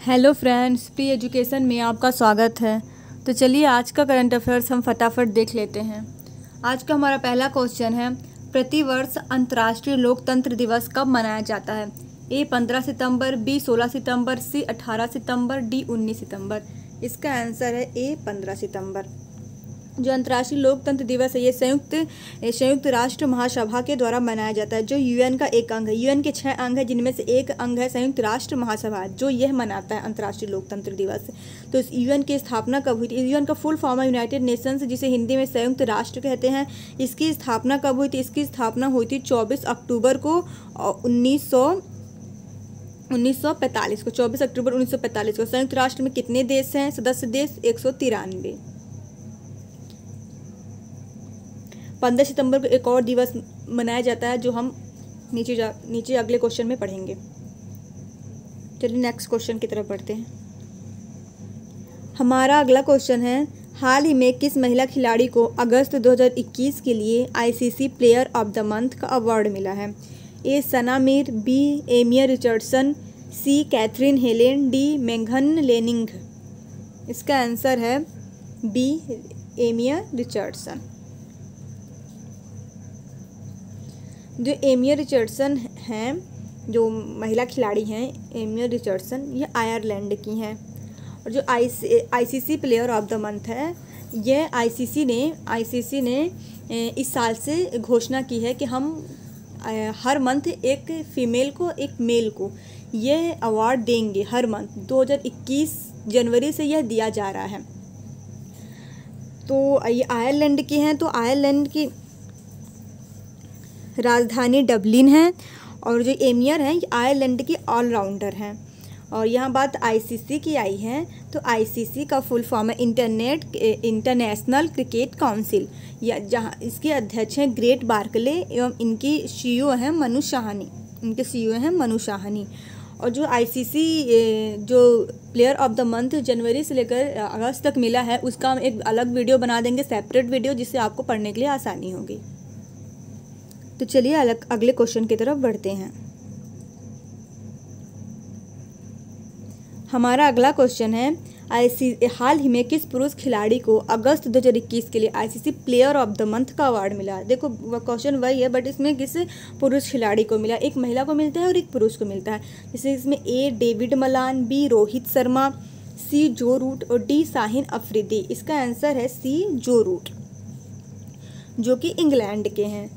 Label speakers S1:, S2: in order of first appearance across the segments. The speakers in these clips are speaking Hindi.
S1: हेलो फ्रेंड्स, प्री एजुकेशन में आपका स्वागत है। तो चलिए आज का करंट अफेयर्स हम फटाफट देख लेते हैं। आज का हमारा पहला क्वेश्चन है, प्रतिवर्ष अंतर्राष्ट्रीय लोकतंत्र दिवस कब मनाया जाता है? ए 15 सितंबर, बी 16 सितंबर, सी 18 सितंबर, डी 19 सितंबर। इसका आंसर है ए 15 सितंबर। जो अंतर्राष्ट्रीय लोकतंत्र दिवस है ये संयुक्त राष्ट्र महासभा के द्वारा मनाया जाता है, जो यूएन का एक अंग है। यूएन के 6 अंग है, जिनमें से एक अंग है संयुक्त राष्ट्र महासभा, जो यह मनाता है अंतर्राष्ट्रीय लोकतंत्र दिवस। तो इस यूएन की स्थापना कब हुई थी? यूएन का फुल फॉर्म है यूनाइटेड नेशंस, जिसे हिंदी में संयुक्त राष्ट्र कहते हैं। इसकी स्थापना कब हुई थी? इसकी स्थापना हुई थी 24 अक्टूबर को 1945 को। 24 अक्टूबर 1945 को। संयुक्त राष्ट्र में कितने देश हैं? सदस्य देश 193। 15 सितंबर को एक और दिवस मनाया जाता है, जो हम नीचे अगले क्वेश्चन में पढ़ेंगे। चलिए नेक्स्ट क्वेश्चन की तरफ बढ़ते हैं। हमारा अगला क्वेश्चन है, हाल ही में किस महिला खिलाड़ी को अगस्त 2021 के लिए ICC player of the month का अवार्ड मिला है? ए सना मीर, बी एमिया रिचर्डसन, सी कैथरीन हेलेन, डी मेघन लेनिंग। इसका आंसर है बी एमिया रिचर्डसन। जो एमिया रिचर्डसन हैं, जो महिला खिलाड़ी हैं एमिया रिचर्डसन, ये आयरलैंड की हैं। और जो ICC player of the month है, ये आईसीसी ने इस साल से घोषणा की है कि हम हर मंथ एक फीमेल को एक मेल को ये अवार्ड देंगे हर मंथ। 2021 जनवरी से यह दिया जा रहा है। तो ये आयरलैंड की हैं। तो आयरलैंड की राजधानी डबलिन है। और जो एमियर हैं ये आयरलैंड की ऑलराउंडर हैं। और यहाँ बात आईसीसी की आई है, तो आईसीसी का फुल फॉर्म है इंटरनेशनल क्रिकेट काउंसिल, या जहाँ इसके अध्यक्ष हैं ग्रेट बार्कले एवं इनकी सीईओ हैं मनु शाहनी। और जो आईसीसी जो प्लेयर ऑफ द मंथ जनवरी से लेकर अगस्त तक मिला है, उसका हम एक अलग वीडियो बना देंगे, सेपरेट वीडियो, जिससे आपको पढ़ने के लिए आसानी होगी। तो चलिए अगले क्वेश्चन की तरफ बढ़ते हैं। हमारा अगला क्वेश्चन है, हाल ही में किस पुरुष खिलाड़ी को अगस्त 2021 के लिए ICC player of the month का अवार्ड मिला? देखो क्वेश्चन वही है, बट इसमें किस पुरुष खिलाड़ी को मिला? एक महिला को मिलता है और एक पुरुष को मिलता है। जैसे इसमें A David Malan, B Rohit Sharma, C Joe Root और डी शाहीन अफरीदी। इसका आंसर है सी जो रूट, जो कि इंग्लैंड के हैं।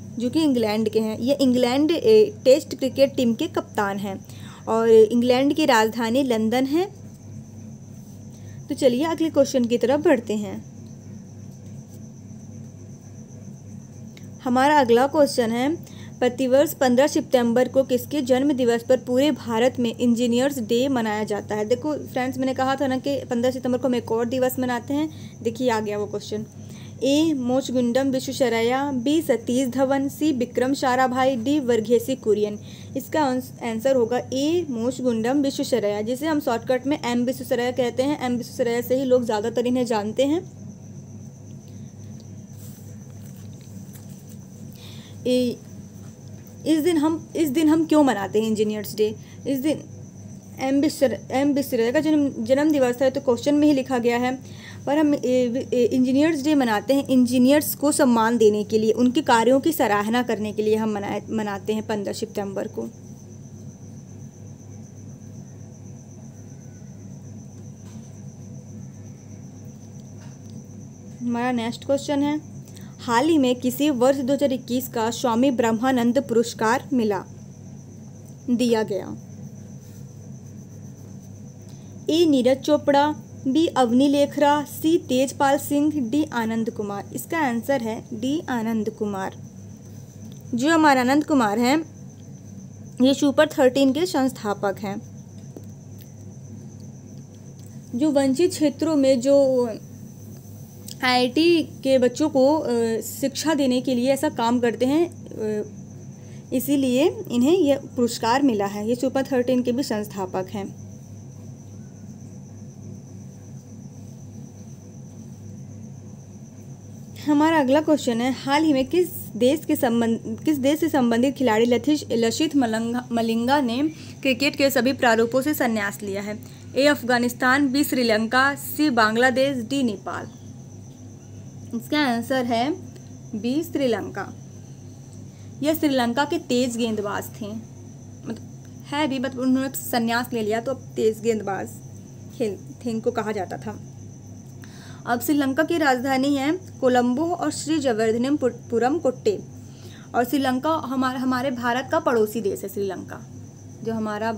S1: ये इंग्लैंड टेस्ट क्रिकेट टीम के कप्तान हैं और इंग्लैंड की राजधानी लंदन है। तो चलिए अगले क्वेश्चन की तरफ बढ़ते हैं। हमारा अगला क्वेश्चन है, प्रतिवर्ष 15 सितंबर को किसके जन्म दिवस पर पूरे भारत में इंजीनियर्स डे मनाया जाता है? देखो फ्रेंड्स, मैंने कहा था ना कि 15 सितंबर को हम एक और दिवस मनाते हैं। देखिए आ गया वो क्वेश्चन। ए मोचगुंडम विश्वेश्वरैया, बी सतीश धवन, सी विक्रम साराभाई, डी वर्घेसी कुरियन। इसका आंसर होगा ए मोचगुंडम विश्वेश्वरैया, जिसे हम शॉर्टकट में एम विश्वेश्वरैया कहते हैं। एम विश्वेश्वरैया से ही लोग ज़्यादातर इन्हें जानते हैं। इस दिन हम क्यों मनाते हैं इंजीनियर्स डे? इस दिन एम विश्वेश्वरैया का जन्म दिवस है, तो क्वेश्चन में ही लिखा गया है। पर हम इंजीनियर्स डे मनाते हैं इंजीनियर्स को सम्मान देने के लिए, उनके कार्यों की सराहना करने के लिए हम मनाते हैं 15 सितंबर को। हमारा नेक्स्ट क्वेश्चन है, हाल ही में किसी वर्ष 2021 का स्वामी ब्रह्मानंद पुरस्कार दिया गया? ए नीरज चोपड़ा, बी अवनी लेखरा, सी तेजपाल सिंह, डी आनंद कुमार। इसका आंसर है डी आनंद कुमार। जो हमारा आनंद कुमार हैं, ये सुपर 13 के संस्थापक हैं, जो वंचित क्षेत्रों में जो आईआईटी के बच्चों को शिक्षा देने के लिए ऐसा काम करते हैं, इसीलिए इन्हें यह पुरस्कार मिला है। ये सुपर 13 के भी संस्थापक हैं। हमारा अगला क्वेश्चन है, हाल ही में किस देश से संबंधित खिलाड़ी लसिथ मलिंगा ने क्रिकेट के सभी प्रारूपों से संन्यास लिया है? ए अफगानिस्तान, बी श्रीलंका, सी बांग्लादेश, डी नेपाल। इसका आंसर है बी श्रीलंका। यह श्रीलंका के तेज गेंदबाज थे, मतलब है भी, बट उन्होंने संन्यास ले लिया तो अब तेज गेंदबाज खेल थे, इनको कहा जाता था। अब श्रीलंका की राजधानी है कोलंबो और श्री जवर्धनपुरम कोट्टे। और श्रीलंका हमारे भारत का पड़ोसी देश है। श्रीलंका जो हमारा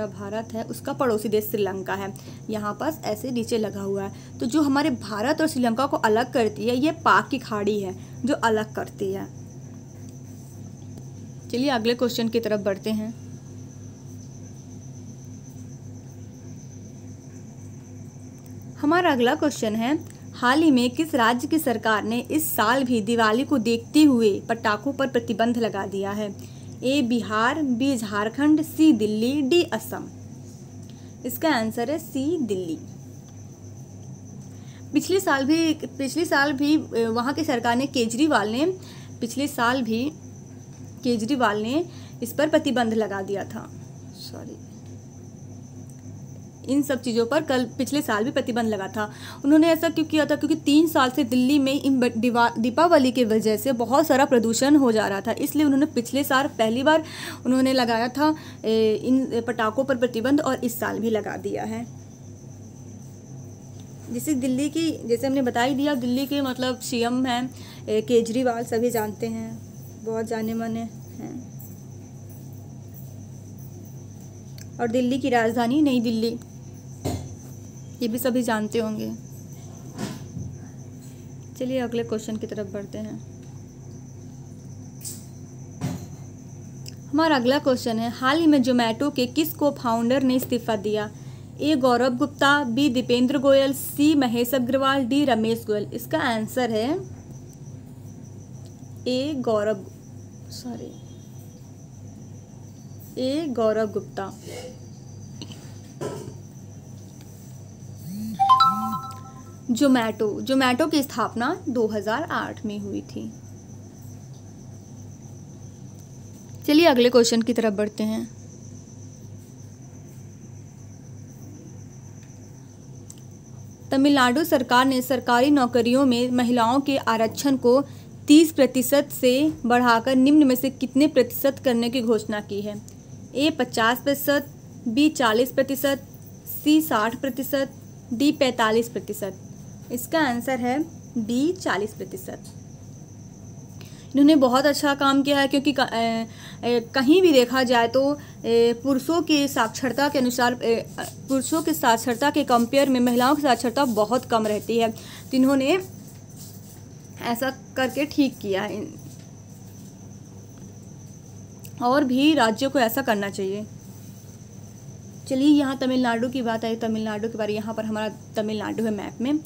S1: भारत है उसका पड़ोसी देश श्रीलंका है। यहाँ पास ऐसे नीचे लगा हुआ है। तो जो हमारे भारत और श्रीलंका को अलग करती है ये पाक की खाड़ी है जो अलग करती है। चलिए अगले क्वेश्चन की तरफ बढ़ते हैं। हमारा अगला क्वेश्चन है, हाल ही में किस राज्य की सरकार ने इस साल भी दिवाली को देखते हुए पटाखों पर प्रतिबंध लगा दिया है? ए बिहार, बी झारखंड, सी दिल्ली, डी असम। इसका आंसर है सी दिल्ली। पिछले साल भी वहाँ की सरकार ने केजरीवाल ने इस पर प्रतिबंध लगा दिया था। इन सब चीज़ों पर पिछले साल भी प्रतिबंध लगा था। उन्होंने ऐसा क्यों किया था? क्योंकि 3 साल से दिल्ली में इन दीपावली के वजह से बहुत सारा प्रदूषण हो जा रहा था, इसलिए उन्होंने पिछले साल पहली बार उन्होंने लगाया था इन पटाखों पर प्रतिबंध, और इस साल भी लगा दिया है। जैसे हमने बता ही दिया, दिल्ली के मतलब सीएम हैं केजरीवाल, सभी जानते हैं, बहुत जाने माने हैं। और दिल्ली की राजधानी नई दिल्ली, ये भी सभी जानते होंगे। चलिए अगले क्वेश्चन की तरफ बढ़ते हैं। हमारा अगला क्वेश्चन है, हाल ही में जोमेटो के किस को फाउंडर ने इस्तीफा दिया? ए गौरव गुप्ता, बी दीपेंद्र गोयल, सी महेश अग्रवाल, डी रमेश गोयल। इसका आंसर है ए गौरव गुप्ता। जोमेटो की स्थापना 2008 में हुई थी। चलिए अगले क्वेश्चन की तरफ बढ़ते हैं। तमिलनाडु सरकार ने सरकारी नौकरियों में महिलाओं के आरक्षण को 30% से बढ़ाकर निम्न में से कितने प्रतिशत करने की घोषणा की है? ए 50%, बी 40%, सी 60%, डी 45%। इसका आंसर है बी 40%। इन्होंने बहुत अच्छा काम किया है, क्योंकि कहीं भी देखा जाए तो पुरुषों की साक्षरता के अनुसार पुरुषों की साक्षरता के कंपेयर में महिलाओं की साक्षरता बहुत कम रहती है। तो इन्होंने ऐसा करके ठीक किया है, और भी राज्यों को ऐसा करना चाहिए। चलिए यहाँ तमिलनाडु की बात आई, तमिलनाडु के बारे यहाँ पर हमारा तमिलनाडु है मैप में।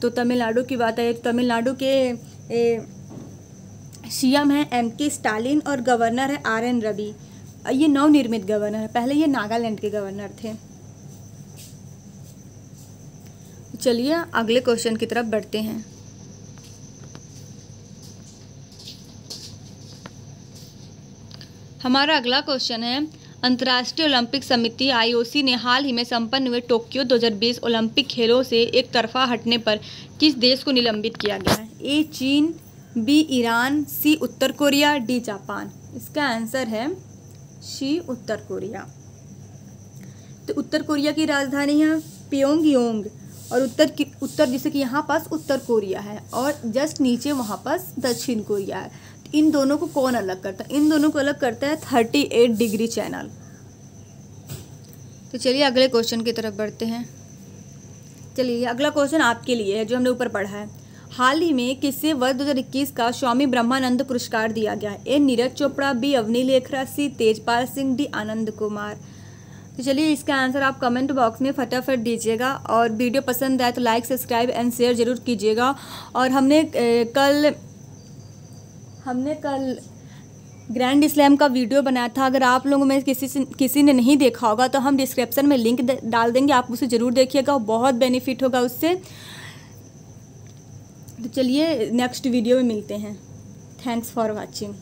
S1: तो तमिलनाडु की बात आई, तमिलनाडु के सीएम हैं एमके स्टालिन और गवर्नर है आरएन रवि। ये नवनिर्मित गवर्नर है, पहले ये नागालैंड के गवर्नर थे। चलिए अगले क्वेश्चन की तरफ बढ़ते हैं। हमारा अगला क्वेश्चन है, अंतर्राष्ट्रीय ओलंपिक समिति आईओसी ने हाल ही में संपन्न हुए टोक्यो 2020 ओलंपिक खेलों से एक तरफा हटने पर किस देश को निलंबित किया गया है? ए चीन, बी ईरान, सी उत्तर कोरिया, डी जापान। इसका आंसर है सी उत्तर कोरिया। तो उत्तर कोरिया की राजधानी है प्योंगयांग, और उत्तर जैसे कि यहाँ पास उत्तर कोरिया है और जस्ट नीचे वहाँ पास दक्षिण कोरिया है। इन दोनों को कौन अलग करता है? इन दोनों को अलग करता है 38 डिग्री चैनल। तो चलिए अगले क्वेश्चन की तरफ बढ़ते हैं। चलिए अगला क्वेश्चन आपके लिए है जो हमने ऊपर पढ़ा है। हाल ही में किसे वर्ष 2021 का स्वामी ब्रह्मानंद पुरस्कार दिया गया है? ए नीरज चोपड़ा, बी अवनी लेखरा, सी तेजपाल सिंह, डी आनंद कुमार। तो चलिए इसका आंसर आप कमेंट बॉक्स में फटाफट दीजिएगा, और वीडियो पसंद आए तो लाइक, सब्सक्राइब एंड शेयर जरूर कीजिएगा। और हमने कल ग्रैंड स्लैम का वीडियो बनाया था, अगर आप लोगों में किसी ने नहीं देखा होगा तो हम डिस्क्रिप्शन में लिंक डाल देंगे, आप उसे ज़रूर देखिएगा, बहुत बेनिफिट होगा उससे। तो चलिए नेक्स्ट वीडियो में मिलते हैं। Thanks for watching.